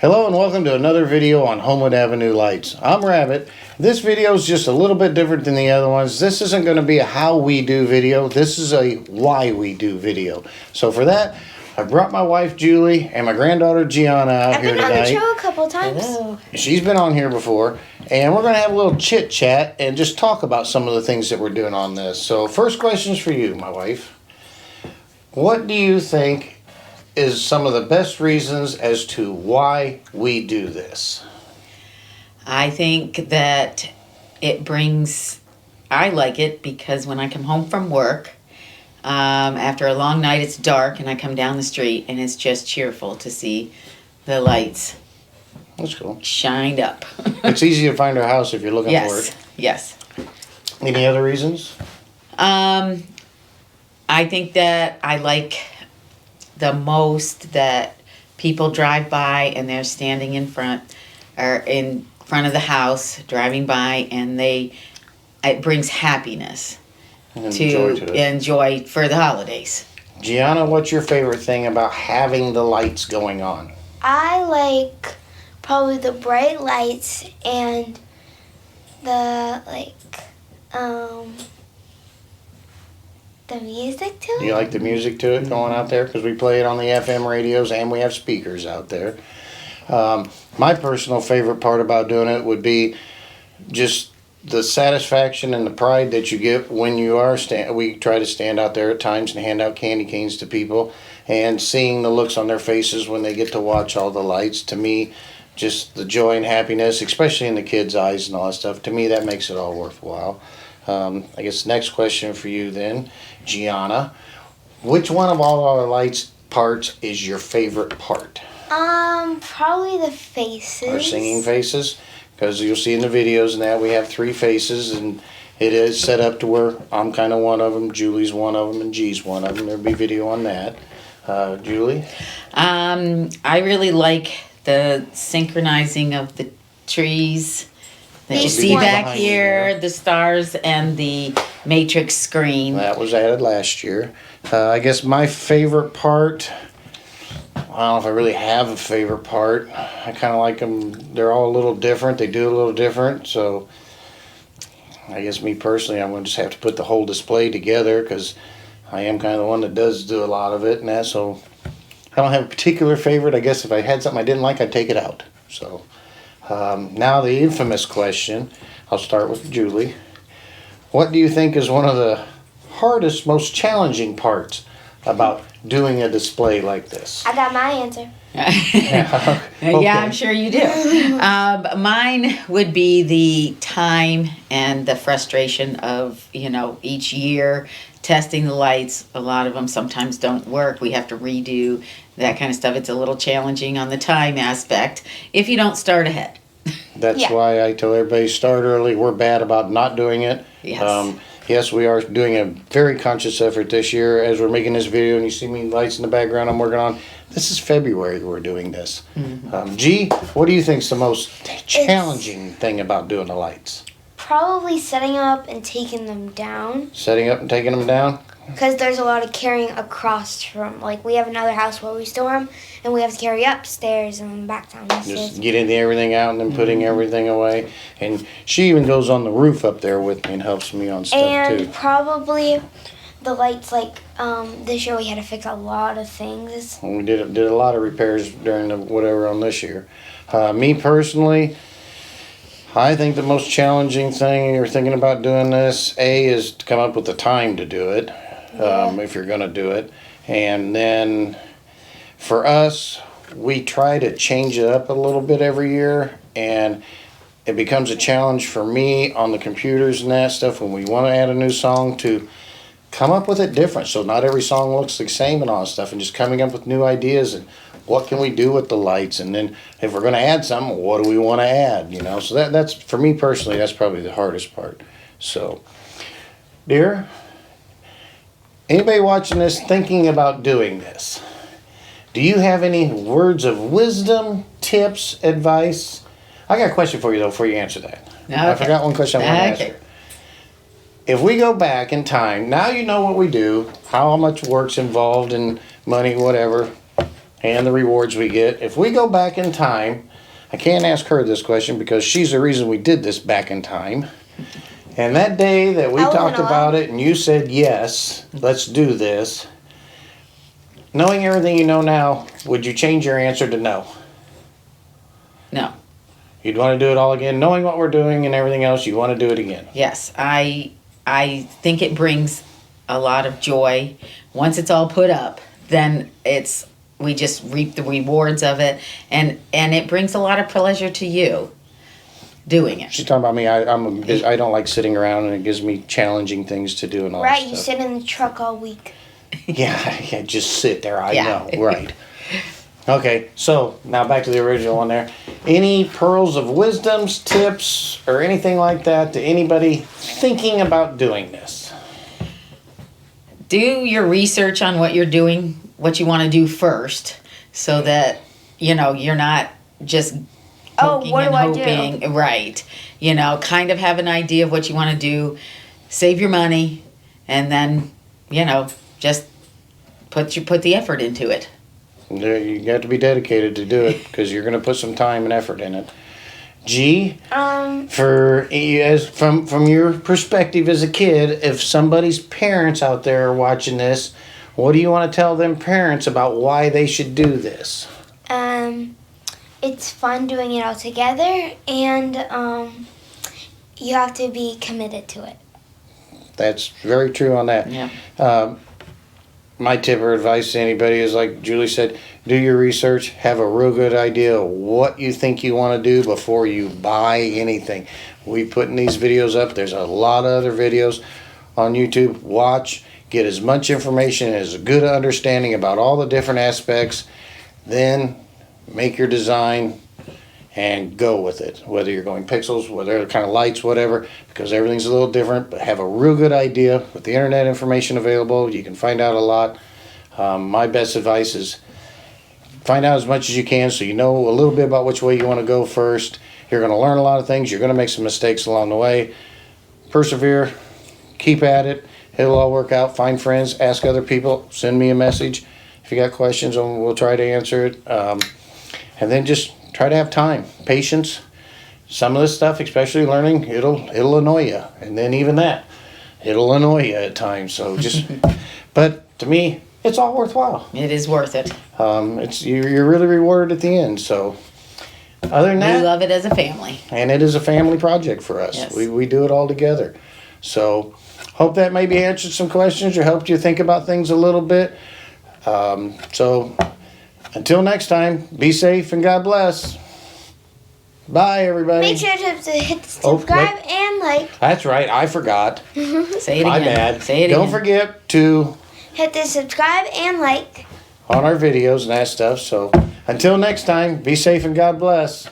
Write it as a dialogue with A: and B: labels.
A: Hello and welcome to another video on Homewood Avenue Lights. I'm Rabbit. This video is just a little bit different than the other ones. This isn't going to be a how we do video. This is a why we do video. So for that, I brought my wife Julie and my granddaughter Gianna out here tonight.
B: I've been on the show a couple times.
C: Hello.
A: She's been on here before, and we're going to have a little chit chat and just talk about some of the things that we're doing on this. So first question's for you, my wife. What do you think is some of the best reasons as to why we do this?
C: I think that I like it because when I come home from work, after a long night, it's dark and I come down the street and it's just cheerful to see the lights
A: That's cool.
C: shined up.
A: It's easy to find our house if you're looking for
C: Yes,
A: it.
C: yes.
A: Any other reasons?
C: I think that I like the most that people drive by and they're standing in front of the house, driving by, and it brings happiness
A: And
C: to enjoy for the holidays.
A: Gianna, what's your favorite thing about having the lights going on?
B: I like probably the bright lights and the the music to it.
A: Do you like the music to it going out there? Because we play it on the FM radios and we have speakers out there. My personal favorite part about doing it would be just the satisfaction and the pride that you get when you are we try to stand out there at times and hand out candy canes to people, and seeing the looks on their faces when they get to watch all the lights. To me, just the joy and happiness, especially in the kids' eyes and all that stuff, to me that makes it all worthwhile. I guess next question for you then, Gianna. Which one of all our lights parts is your favorite part?
B: Probably the faces.
A: Our singing faces, because you'll see in the videos and that we have 3 faces, and it is set up to where I'm kind of one of them, Julie's one of them, and G's one of them. There'll be video on that. Julie?
C: I really like the synchronizing of the trees that you
B: These
C: see
B: ones.
C: back
A: Behind you
C: here, the stars and the matrix screen.
A: That was added last year. I guess my favorite part, I don't know if I really have a favorite part. I kind of like them. They're all a little different. They do a little different. So I guess me personally, I'm going to just have to put the whole display together because I am kind of the one that does do a lot of it and that. So I don't have a particular favorite. I guess if I had something I didn't like, I'd take it out. So now the infamous question. I'll start with Julie. What do you think is one of the hardest, most challenging parts about doing a display like this?
B: I got my answer.
A: Yeah,
C: Yeah, I'm sure you do. Mine would be the time and the frustration of, each year testing the lights. A lot of them sometimes don't work. We have to redo that kind of stuff. It's a little challenging on the time aspect if you don't start ahead.
A: That's
B: Yeah.
A: why I tell everybody start early. We're bad about not doing it.
C: Yes.
A: Yes, we are doing a very conscious effort this year as we're making this video, and you see me lights in the background I'm working on. This is February we're doing this. G, what do you think is the most challenging thing about doing the lights?
B: Probably setting up and taking them down.
A: Setting up and taking them down?
B: Because there's a lot of carrying across from, we have another house where we store them, and we have to carry upstairs and back downstairs.
A: Just getting everything out and then putting everything away. And she even goes on the roof up there with me and helps me on stuff
B: And
A: too.
B: probably the lights, this year we had to fix a lot of things.
A: We did a lot of repairs during the whatever on this year. Me personally, I think the most challenging thing you're thinking about doing this, is to come up with the time to do it, if you're going to do it. And then for us, we try to change it up a little bit every year, and it becomes a challenge for me on the computers and that stuff when we want to add a new song to come up with it different. So not every song looks the same and all that stuff, and just coming up with new ideas and what can we do with the lights, and then if we're going to add something, what do we want to add, So that's, for me personally, that's probably the hardest part. So, dear, anybody watching this thinking about doing this, do you have any words of wisdom, tips, advice? I got a question for you, though, before you answer that. I
C: Okay.
A: forgot one question I wanted to ask
C: Okay.
A: you. If we go back in time, now you know what we do, how much work's involved in money, whatever. and the rewards we get. If we go back in time, I can't ask her this question because she's the reason we did this back in time. And that day that we
B: I wasn't
A: talked about it and you said, yes, let's do this. Knowing everything you know now, would you change your answer to no?
C: No.
A: You'd want to do it all again? Knowing what we're doing and everything else, you want to do it again?
C: Yes, I think it brings a lot of joy. Once it's all put up, then we just reap the rewards of it, and it brings a lot of pleasure to you doing it.
A: She's talking about me. I don't like sitting around, and it gives me challenging things to do and all
B: Right,
A: that
B: you
A: stuff.
B: sit in the truck all week.
A: Yeah, just sit there. I
C: Yeah.
A: know, right. Okay, so now back to the original one there. Any pearls of wisdoms, tips, or anything like that to anybody thinking about doing this?
C: Do your research on what you're doing, what you want to do first, so that you're not just hoping
B: what
C: and
B: do I do?
C: hoping. Right. Kind of have an idea of what you want to do. Save your money, and then just put the effort into it.
A: You got to be dedicated to do it because you're going to put some time and effort in it. G, from your perspective as a kid, if somebody's parents out there are watching this, what do you want to tell them parents about why they should do this?
B: It's fun doing it all together, and you have to be committed to it.
A: That's very true on that.
C: Yeah.
A: My tip or advice to anybody is, like Julie said, do your research, have a real good idea of what you think you want to do before you buy anything. We putting these videos up. There's a lot of other videos on YouTube. Watch, get as much information, as a good understanding about all the different aspects, then make your design and go with it. Whether you're going pixels, whether kind of lights, whatever, because everything's a little different, but have a real good idea. With the internet information available, you can find out a lot. My best advice is find out as much as you can so you know a little bit about which way you want to go first. You're going to learn a lot of things. You're going to make some mistakes along the way. Persevere. Keep at it. It'll all work out. Find friends. Ask other people. Send me a message. If you got questions, we'll try to answer it. And then just try to have time, patience. Some of this stuff, especially learning, it'll annoy you, and then even that, it'll annoy you at times. So just, but to me, it's all worthwhile.
C: It is worth it.
A: You're really rewarded at the end. So other than
C: We
A: that,
C: love it as a family.
A: and it is a family project for us.
C: Yes.
A: We do it all together. So hope that maybe answered some questions or helped you think about things a little bit. So until next time, be safe and God bless. Bye, everybody.
B: Make sure to hit the
A: Oh,
B: subscribe and like.
A: That's right, I forgot.
C: Say it
A: My
C: again.
A: bad.
C: Say it
A: Don't
C: again.
A: forget to
B: Hit the subscribe and like.
A: on our videos and that stuff. So until next time, be safe and God bless.